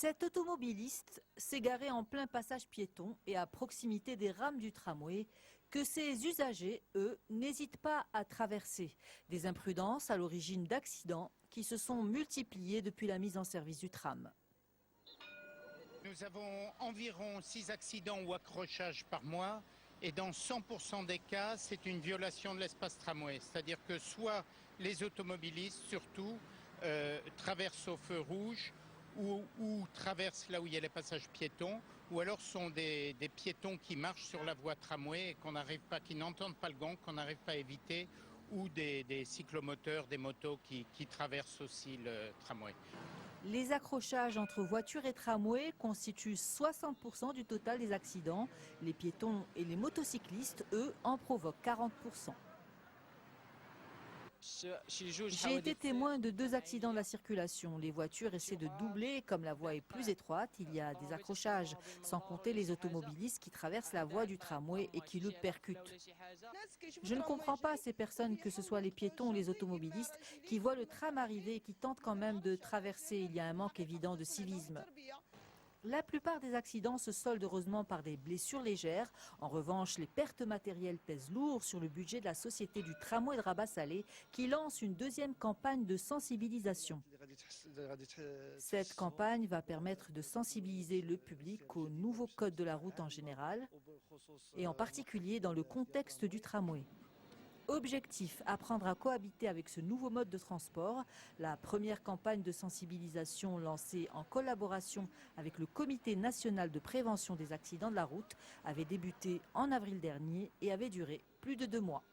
Cet automobiliste s'est garé en plein passage piéton et à proximité des rames du tramway que ses usagers, eux, n'hésitent pas à traverser. Des imprudences à l'origine d'accidents qui se sont multipliés depuis la mise en service du tram. Nous avons environ 6 accidents ou accrochages par mois et dans 100% des cas, c'est une violation de l'espace tramway. C'est-à-dire que soit les automobilistes, surtout, traversent au feu rouge ou traversent là où il y a les passages piétons, ou alors sont des piétons qui marchent sur la voie tramway et qu'on n'arrive pas, qui n'entendent pas le gong, qu'on n'arrive pas à éviter, ou des cyclomoteurs, des motos qui traversent aussi le tramway. Les accrochages entre voitures et tramway constituent 60% du total des accidents. Les piétons et les motocyclistes, eux, en provoquent 40%. J'ai été témoin de 2 accidents de la circulation. Les voitures essaient de doubler. Comme la voie est plus étroite, il y a des accrochages, sans compter les automobilistes qui traversent la voie du tramway et qui le percutent. Je ne comprends pas ces personnes, que ce soit les piétons ou les automobilistes, qui voient le tram arriver et qui tentent quand même de traverser. Il y a un manque évident de civisme. La plupart des accidents se soldent heureusement par des blessures légères. En revanche, les pertes matérielles pèsent lourd sur le budget de la société du tramway de Rabat-Salé qui lance une 2e campagne de sensibilisation. Cette campagne va permettre de sensibiliser le public au nouveau code de la route en général et en particulier dans le contexte du tramway. Objectif, apprendre à cohabiter avec ce nouveau mode de transport. La première campagne de sensibilisation lancée en collaboration avec le Comité national de prévention des accidents de la route avait débuté en avril dernier et avait duré plus de 2 mois.